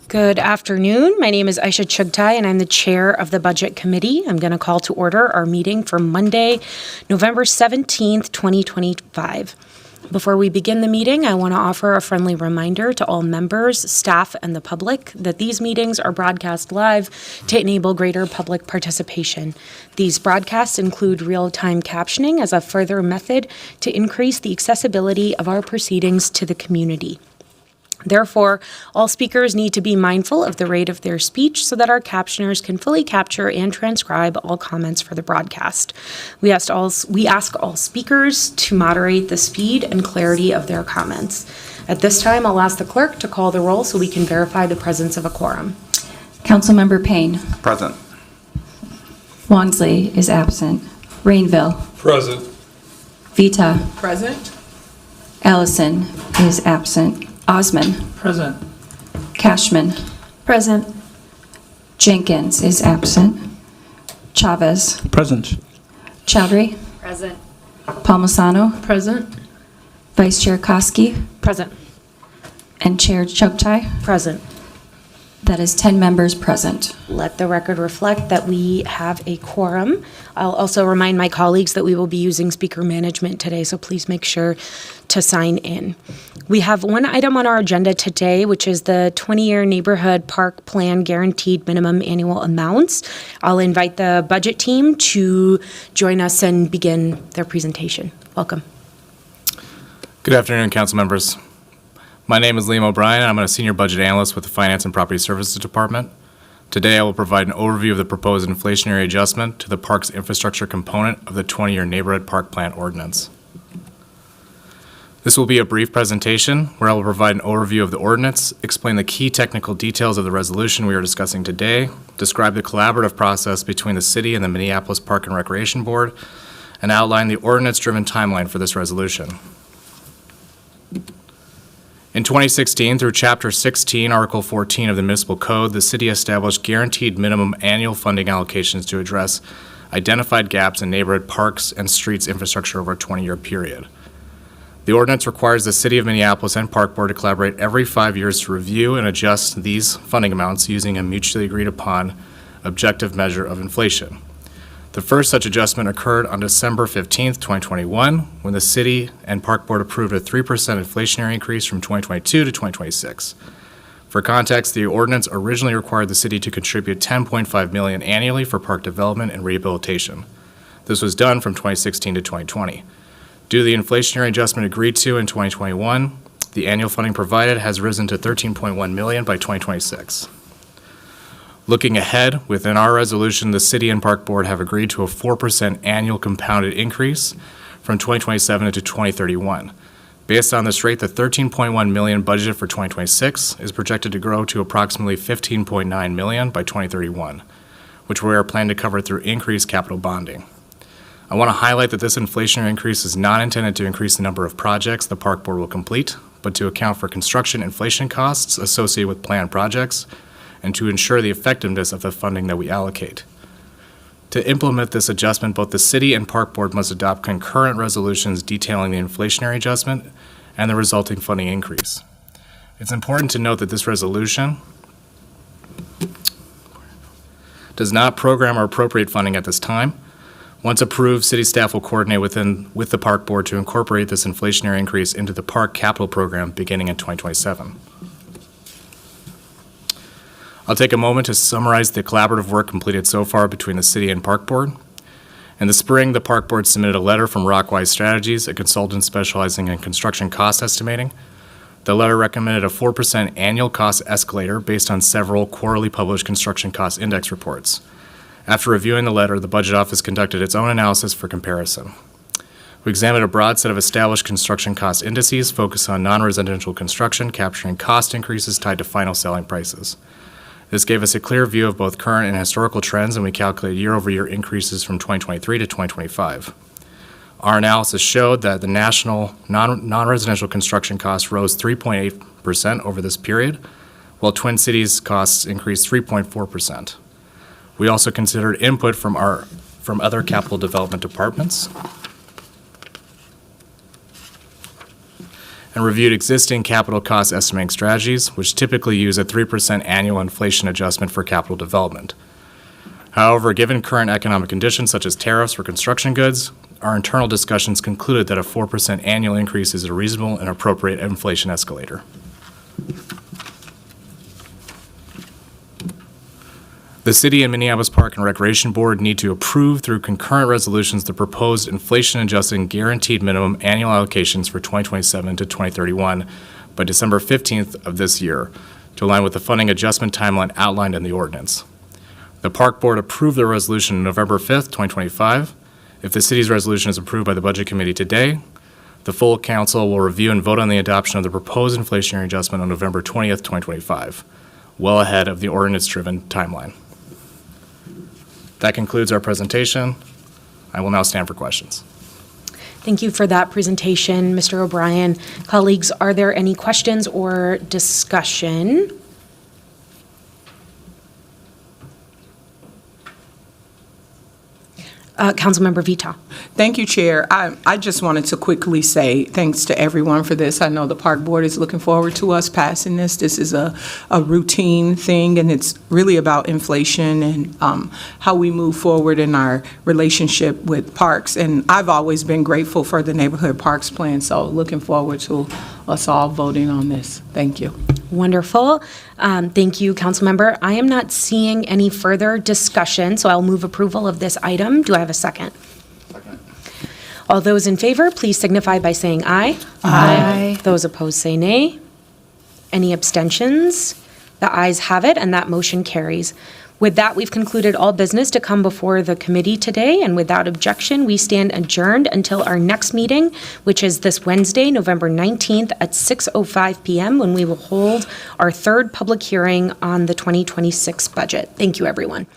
Good afternoon. My name is Aisha Chugtai, and I'm the chair of the Budget Committee. I'm going to call to order our meeting for Monday, November 17th, 2025. Before we begin the meeting, I want to offer a friendly reminder to all members, staff, and the public that these meetings are broadcast live to enable greater public participation. These broadcasts include real-time captioning as a further method to increase the accessibility of our proceedings to the community. Therefore, all speakers need to be mindful of the rate of their speech so that our captioners can fully capture and transcribe all comments for the broadcast. We ask all speakers to moderate the speed and clarity of their comments. At this time, I'll ask the clerk to call the roll so we can verify the presence of a quorum. Councilmember Payne. Present. Wongsley is absent. Rainville. Present. Vita. Present. Allison is absent. Osman. Present. Cashman. Present. Jenkins is absent. Chavez. Present. Chowdhury. Present. Palmisano. Present. Vice Chair Koski. Present. And Chair Chugtai. Present. That is 10 members present. Let the record reflect that we have a quorum. I'll also remind my colleagues that we will be using speaker management today, so please make sure to sign in. We have one item on our agenda today, which is the 20-year Neighborhood Park Plan Guaranteed Minimum Annual Amounts. I'll invite the budget team to join us and begin their presentation. Welcome. Good afternoon, council members. My name is Liam O'Brien, and I'm a senior budget analyst with the Finance and Property Services Department. Today, I will provide an overview of the proposed inflationary adjustment to the park's infrastructure component of the 20-year Neighborhood Park Plan Ordinance. This will be a brief presentation where I will provide an overview of the ordinance, explain the key technical details of the resolution we are discussing today, describe the collaborative process between the city and the Minneapolis Park and Recreation Board, and outline the ordinance-driven timeline for this resolution. In 2016, through Chapter 16, Article 14 of the Municipal Code, the city established guaranteed minimum annual funding allocations to address identified gaps in neighborhood parks and streets infrastructure over a 20-year period. The ordinance requires the City of Minneapolis and Park Board to collaborate every 5 years to review and adjust these funding amounts using a mutually agreed upon objective measure of inflation. The first such adjustment occurred on December 15th, 2021, when the City and Park Board approved a 3% inflationary increase from 2022 to 2026. For context, the ordinance originally required the city to contribute $10.5 million annually for park development and rehabilitation. This was done from 2016 to 2020. Due to the inflationary adjustment agreed to in 2021, the annual funding provided has risen to $13.1 million by 2026. Looking ahead, within our resolution, the City and Park Board have agreed to a 4% annual compounded increase from 2027 to 2031. Based on this rate, the $13.1 million budgeted for 2026 is projected to grow to approximately $15.9 million by 2031, which we are planning to cover through increased capital bonding. I want to highlight that this inflationary increase is not intended to increase the number of projects the Park Board will complete, but to account for construction inflation costs associated with planned projects, and to ensure the effectiveness of the funding that we allocate. To implement this adjustment, both the City and Park Board must adopt concurrent resolutions detailing the inflationary adjustment and the resulting funding increase. It's important to note that this resolution does not program or appropriate funding at this time. Once approved, City staff will coordinate with the Park Board to incorporate this inflationary increase into the park capital program beginning in 2027. I'll take a moment to summarize the collaborative work completed so far between the City and Park Board. In the spring, the Park Board submitted a letter from Rockwise Strategies, a consultant specializing in construction cost estimating. The letter recommended a 4% annual cost escalator based on several quarterly published construction cost index reports. After reviewing the letter, the Budget Office conducted its own analysis for comparison. We examined a broad set of established construction cost indices focused on non-residential construction, capturing cost increases tied to final selling prices. This gave us a clear view of both current and historical trends, and we calculated year-over-year increases from 2023 to 2025. Our analysis showed that the national non-residential construction costs rose 3.8% over this period, while Twin Cities costs increased 3.4%. We also considered input from other capital development departments. and reviewed existing capital cost estimating strategies, which typically use a 3% annual inflation adjustment for capital development. However, given current economic conditions such as tariffs for construction goods, our internal discussions concluded that a 4% annual increase is a reasonable and appropriate inflation escalator. The City and Minneapolis Park and Recreation Board need to approve through concurrent resolutions the proposed inflation-adjusted guaranteed minimum annual allocations for 2027 to 2031 by December 15th of this year to align with the funding adjustment timeline outlined in the ordinance. The Park Board approved the resolution on November 5th, 2025. If the city's resolution is approved by the Budget Committee today, the full council will review and vote on the adoption of the proposed inflationary adjustment on November 20th, 2025, well ahead of the ordinance-driven timeline. That concludes our presentation. I will now stand for questions. Thank you for that presentation, Mr. O'Brien. Colleagues, are there any questions or discussion? Councilmember Vita. Thank you, Chair. I just wanted to quickly say thanks to everyone for this. I know the Park Board is looking forward to us passing this. This is a routine thing, and it's really about inflation and how we move forward in our relationship with parks. And I've always been grateful for the Neighborhood Parks Plan, so looking forward to us all voting on this. Thank you. Wonderful. Thank you, Councilmember. I am not seeing any further discussion, so I'll move approval of this item. Do I have a second? Second. All those in favor, please signify by saying aye. Aye. Those opposed say nay. Any abstentions? The ayes have it, and that motion carries. With that, we've concluded all business to come before the committee today, and without objection, we stand adjourned until our next meeting, which is this Wednesday, November 19th at 6:05 p.m., when we will hold our third public hearing on the 2026 budget. Thank you, everyone.